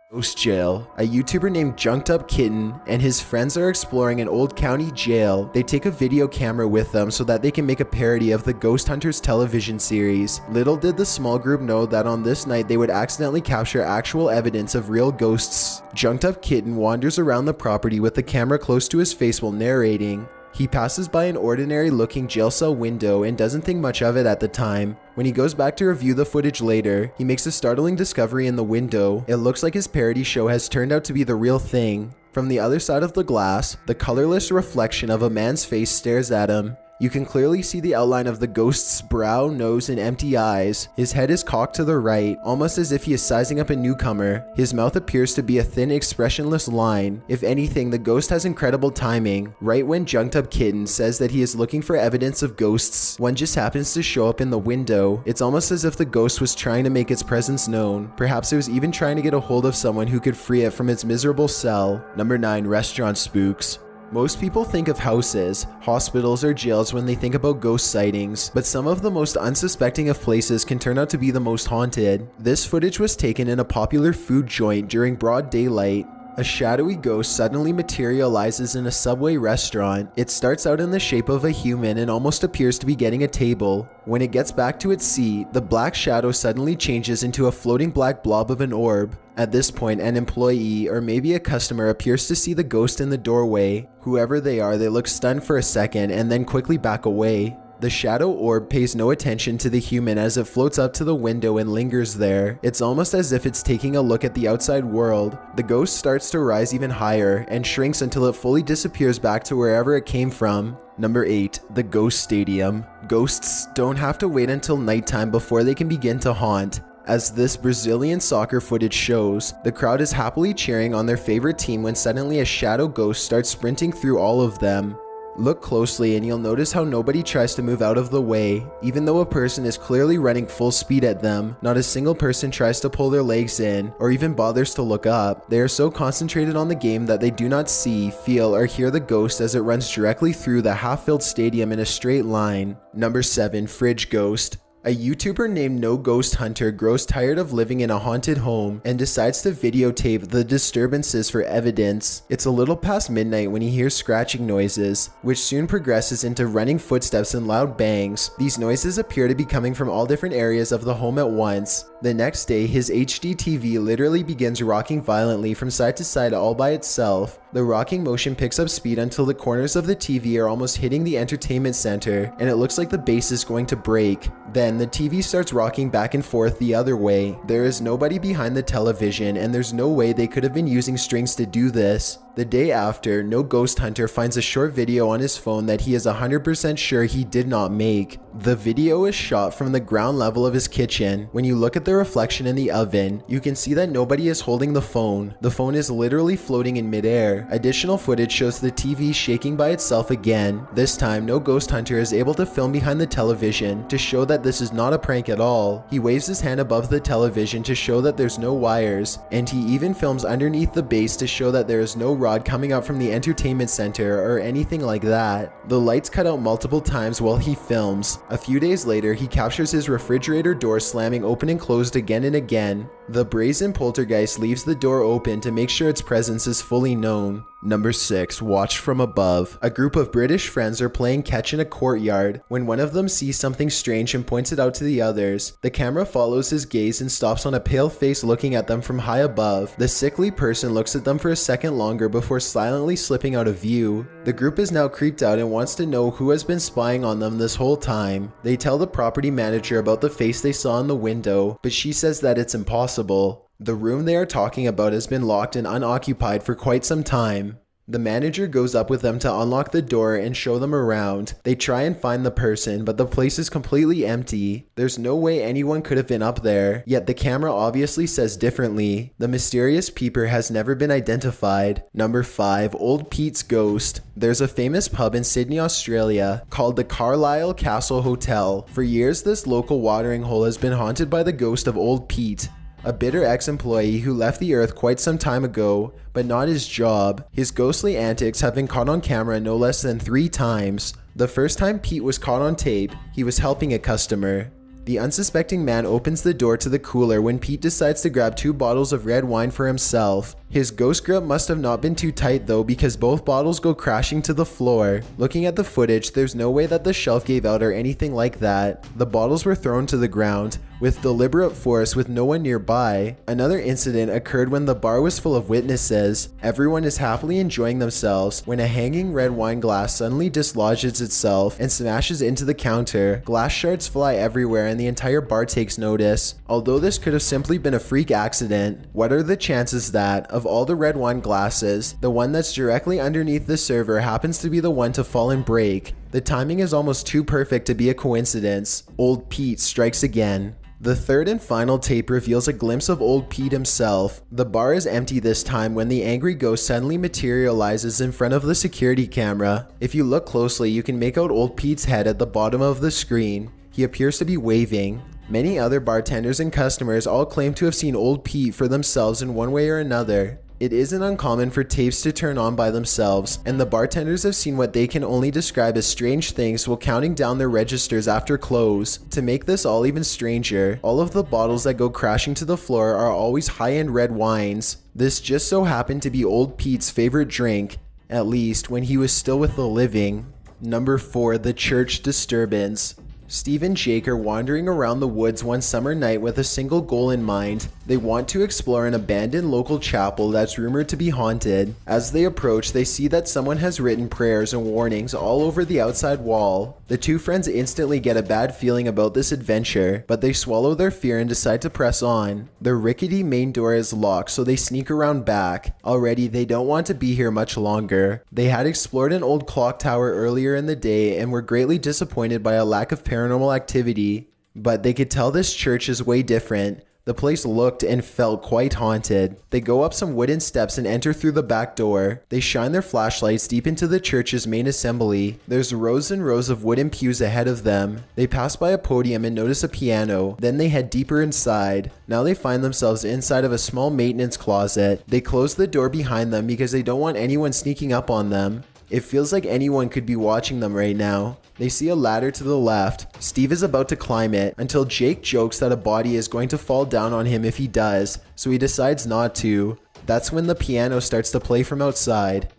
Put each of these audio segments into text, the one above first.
Ghost Jail. A YouTuber named Junked Up Kitten and his friends are exploring an old county jail. They take a video camera with them so that they can make a parody of the Ghost Hunters television series. Little did the small group know that on this night they would accidentally capture actual evidence of real ghosts. Junked Up Kitten wanders around the property with the camera close to his face while narrating. He passes by an ordinary looking jail cell window and doesn't think much of it at the time. When he goes back to review the footage later, he makes a startling discovery in the window. It looks like his parody show has turned out to be the real thing. From the other side of the glass, the colorless reflection of a man's face stares at him. You can clearly see the outline of the ghost's brow, nose, and empty eyes. His head is cocked to the right, almost as if he is sizing up a newcomer. His mouth appears to be a thin, expressionless line. If anything, the ghost has incredible timing. Right when Junked Up Kitten says that he is looking for evidence of ghosts, one just happens to show up in the window. It's almost as if the ghost was trying to make its presence known. Perhaps it was even trying to get a hold of someone who could free it from its miserable cell. Number 9. Restaurant spooks. Most people think of houses, hospitals, or jails when they think about ghost sightings, but some of the most unsuspecting of places can turn out to be the most haunted. This footage was taken in a popular food joint during broad daylight. A shadowy ghost suddenly materializes in a Subway restaurant. It starts out in the shape of a human and almost appears to be getting a table. When it gets back to its seat, the black shadow suddenly changes into a floating black blob of an orb. At this point, an employee or maybe a customer appears to see the ghost in the doorway. Whoever they are, they look stunned for a second and then quickly back away. The shadow orb pays no attention to the human as it floats up to the window and lingers there. It's almost as if it's taking a look at the outside world. The ghost starts to rise even higher and shrinks until it fully disappears back to wherever it came from. Number 8. The Ghost Stadium. Ghosts don't have to wait until nighttime before they can begin to haunt. As this Brazilian soccer footage shows, the crowd is happily cheering on their favorite team when suddenly a shadow ghost starts sprinting through all of them. Look closely and you'll notice how nobody tries to move out of the way. Even though a person is clearly running full speed at them, not a single person tries to pull their legs in or even bothers to look up. They are so concentrated on the game that they do not see, feel, or hear the ghost as it runs directly through the half-filled stadium in a straight line. Number 7. Fridge Ghost. A YouTuber named No Ghost Hunter grows tired of living in a haunted home and decides to videotape the disturbances for evidence. It's a little past midnight when he hears scratching noises, which soon progresses into running footsteps and loud bangs. These noises appear to be coming from all different areas of the home at once. The next day, his HD TV literally begins rocking violently from side to side all by itself. The rocking motion picks up speed until the corners of the TV are almost hitting the entertainment center, and it looks like the base is going to break. Then the TV starts rocking back and forth the other way. There is nobody behind the television, and there's no way they could have been using strings to do this. The day after, No Ghost Hunter finds a short video on his phone that he is 100% sure he did not make. The video is shot from the ground level of his kitchen. When you look at the reflection in the oven, you can see that nobody is holding the phone. The phone is literally floating in midair. Additional footage shows the TV shaking by itself again. This time, No Ghost Hunter is able to film behind the television to show that this is not a prank at all. He waves his hand above the television to show that there's no wires, and he even films underneath the base to show that there is no rod coming out from the entertainment center or anything like that. The lights cut out multiple times while he films. A few days later, he captures his refrigerator door slamming open and closed again and again. The brazen poltergeist leaves the door open to make sure its presence is fully known. Number 6. Watch from above. A group of British friends are playing catch in a courtyard when one of them sees something strange and points it out to the others. The camera follows his gaze and stops on a pale face looking at them from high above. The sickly person looks at them for a second longer before silently slipping out of view. The group is now creeped out and wants to know who has been spying on them this whole time. They tell the property manager about the face they saw in the window, but she says that it's impossible. The room they are talking about has been locked and unoccupied for quite some time. The manager goes up with them to unlock the door and show them around. They try and find the person, but the place is completely empty. There's no way anyone could have been up there, yet the camera obviously says differently. The mysterious peeper has never been identified. Number 5. Old Pete's Ghost. There's a famous pub in Sydney, Australia called the Carlisle Castle Hotel. For years, this local watering hole has been haunted by the ghost of Old Pete, a bitter ex-employee who left the earth quite some time ago, but not his job. His ghostly antics have been caught on camera no less than 3 times. The first time Pete was caught on tape, he was helping a customer. The unsuspecting man opens the door to the cooler when Pete decides to grab 2 bottles of red wine for himself. His ghost grip must have not been too tight though, because both bottles go crashing to the floor. Looking at the footage, there's no way that the shelf gave out or anything like that. The bottles were thrown to the ground with deliberate force with no one nearby. Another incident occurred when the bar was full of witnesses. Everyone is happily enjoying themselves when a hanging red wine glass suddenly dislodges itself and smashes into the counter. Glass shards fly everywhere and the entire bar takes notice. Although this could have simply been a freak accident, what are the chances that, of all the red wine glasses, the one that's directly underneath the server happens to be the one to fall and break? The timing is almost too perfect to be a coincidence. Old Pete strikes again. The third and final tape reveals a glimpse of old Pete himself. The bar is empty this time when the angry ghost suddenly materializes in front of the security camera. If you look closely, you can make out old Pete's head at the bottom of the screen. He appears to be waving. Many other bartenders and customers all claim to have seen old Pete for themselves in one way or another. It isn't uncommon for tapes to turn on by themselves, and the bartenders have seen what they can only describe as strange things while counting down their registers after close. To make this all even stranger, all of the bottles that go crashing to the floor are always high-end red wines. This just so happened to be old Pete's favorite drink, at least when he was still with the living. Number 4, the church disturbance. Steve and Jake are wandering around the woods one summer night with a single goal in mind. They want to explore an abandoned local chapel that's rumored to be haunted. As they approach, they see that someone has written prayers and warnings all over the outside wall. The two friends instantly get a bad feeling about this adventure, but they swallow their fear and decide to press on. The rickety main door is locked, so they sneak around back. Already, they don't want to be here much longer. They had explored an old clock tower earlier in the day and were greatly disappointed by a lack of paranormal activity, but they could tell this church is way different. The place looked and felt quite haunted. They go up some wooden steps and enter through the back door. They shine their flashlights deep into the church's main assembly. There's rows and rows of wooden pews ahead of them. They pass by a podium and notice a piano. Then they head deeper inside. Now they find themselves inside of a small maintenance closet. They close the door behind them because they don't want anyone sneaking up on them. It feels like anyone could be watching them right now. They see a ladder to the left. Steve is about to climb it until Jake jokes that a body is going to fall down on him if he does, so he decides not to. That's when the piano starts to play from outside.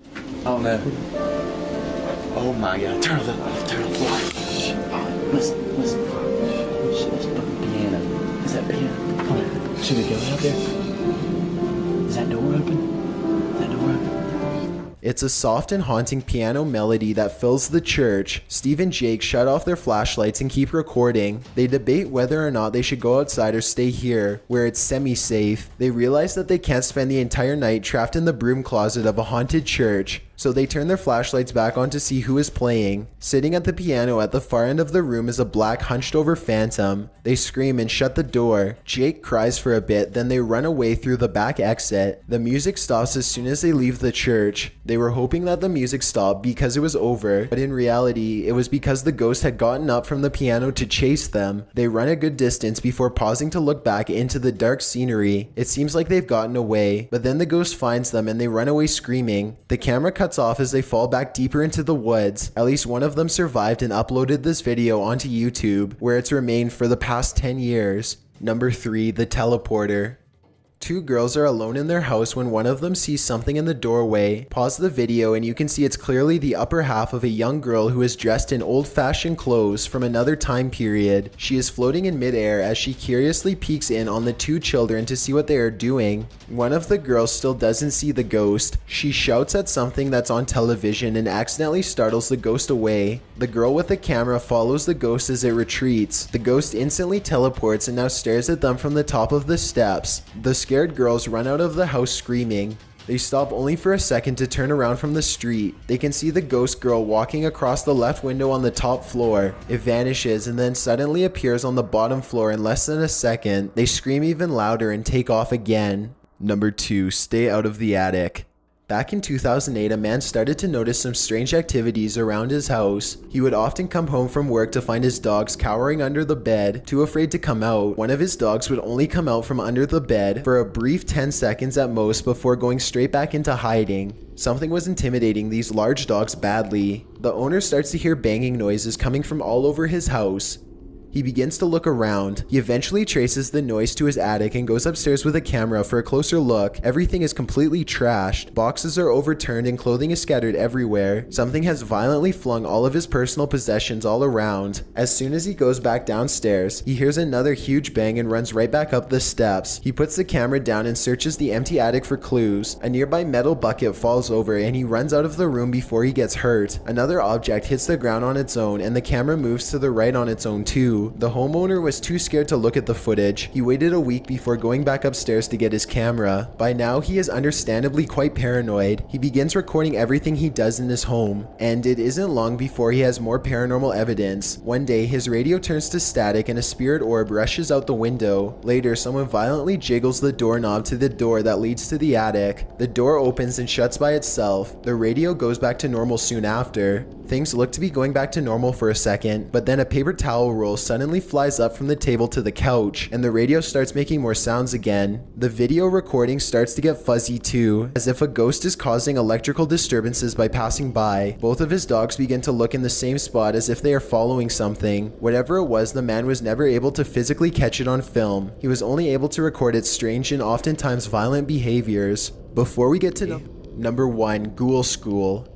Oh no. Oh my god. Turn the light. Listen. Shit, that's fucking piano. Is that piano? Come on. Should we go out there? Is that door open? Is that door open? It's a soft and haunting piano melody that fills the church. Steve and Jake shut off their flashlights and keep recording. They debate whether or not they should go outside or stay here, where it's semi-safe. They realize that they can't spend the entire night trapped in the broom closet of a haunted church, so they turn their flashlights back on to see who is playing. Sitting at the piano at the far end of the room is a black hunched over phantom. They scream and shut the door. Jake cries for a bit, then they run away through the back exit. The music stops as soon as they leave the church. They were hoping that the music stopped because it was over, but in reality, it was because the ghost had gotten up from the piano to chase them. They run a good distance before pausing to look back into the dark scenery. It seems like they've gotten away, but then the ghost finds them and they run away screaming. The camera cuts off as they fall back deeper into the woods. At least one of them survived and uploaded this video onto YouTube, where it's remained for the past 10 years. Number 3, the teleporter. Two girls are alone in their house when one of them sees something in the doorway. Pause the video and you can see it's clearly the upper half of a young girl who is dressed in old-fashioned clothes from another time period. She is floating in midair as she curiously peeks in on the two children to see what they are doing. One of the girls still doesn't see the ghost. She shouts at something that's on television and accidentally startles the ghost away. The girl with the camera follows the ghost as it retreats. The ghost instantly teleports and now stares at them from the top of the steps. The scared girls run out of the house screaming. They stop only for a second to turn around from the street. They can see the ghost girl walking across the left window on the top floor. It vanishes and then suddenly appears on the bottom floor in less than a second. They scream even louder and take off again. Number 2, stay out of the attic. Back in 2008, a man started to notice some strange activities around his house. He would often come home from work to find his dogs cowering under the bed, too afraid to come out. One of his dogs would only come out from under the bed for a brief 10 seconds at most before going straight back into hiding. Something was intimidating these large dogs badly. The owner starts to hear banging noises coming from all over his house. He begins to look around. He eventually traces the noise to his attic and goes upstairs with a camera for a closer look. Everything is completely trashed. Boxes are overturned and clothing is scattered everywhere. Something has violently flung all of his personal possessions all around. As soon as he goes back downstairs, he hears another huge bang and runs right back up the steps. He puts the camera down and searches the empty attic for clues. A nearby metal bucket falls over and he runs out of the room before he gets hurt. Another object hits the ground on its own and the camera moves to the right on its own too. The homeowner was too scared to look at the footage. He waited a week before going back upstairs to get his camera. By now, he is understandably quite paranoid. He begins recording everything he does in his home, and it isn't long before he has more paranormal evidence. One day, his radio turns to static and a spirit orb rushes out the window. Later, someone violently jiggles the doorknob to the door that leads to the attic. The door opens and shuts by itself. The radio goes back to normal soon after. Things look to be going back to normal for a second, but then a paper towel roll suddenly flies up from the table to the couch, and the radio starts making more sounds again. The video recording starts to get fuzzy too, as if a ghost is causing electrical disturbances by passing by. Both of his dogs begin to look in the same spot as if they are following something. Whatever it was, the man was never able to physically catch it on film. He was only able to record its strange and oftentimes violent behaviors. Before we get to number 1, Ghoul School.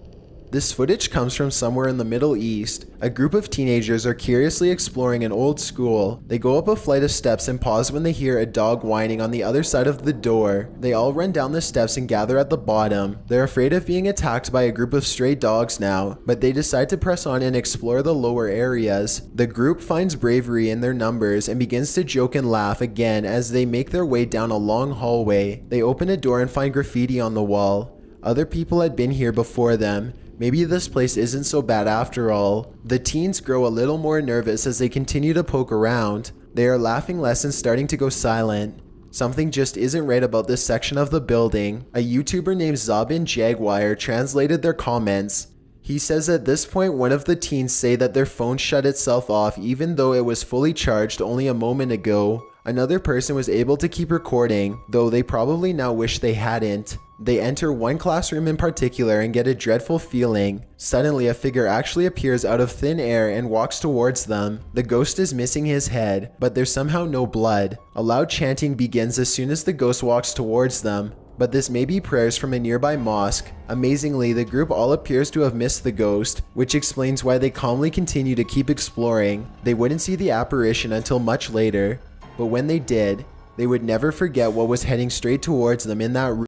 This footage comes from somewhere in the Middle East. A group of teenagers are curiously exploring an old school. They go up a flight of steps and pause when they hear a dog whining on the other side of the door. They all run down the steps and gather at the bottom. They're afraid of being attacked by a group of stray dogs now, but they decide to press on and explore the lower areas. The group finds bravery in their numbers and begins to joke and laugh again as they make their way down a long hallway. They open a door and find graffiti on the wall. Other people had been here before them. Maybe this place isn't so bad after all. The teens grow a little more nervous as they continue to poke around. They are laughing less and starting to go silent. Something just isn't right about this section of the building. A YouTuber named Zabin Jaguar translated their comments. He says at this point one of the teens say that their phone shut itself off even though it was fully charged only a moment ago. Another person was able to keep recording, though they probably now wish they hadn't. They enter one classroom in particular and get a dreadful feeling. Suddenly, a figure actually appears out of thin air and walks towards them. The ghost is missing his head, but there's somehow no blood. A loud chanting begins as soon as the ghost walks towards them, but this may be prayers from a nearby mosque. Amazingly, the group all appears to have missed the ghost, which explains why they calmly continue to keep exploring. They wouldn't see the apparition until much later, but when they did, they would never forget what was heading straight towards them in that room.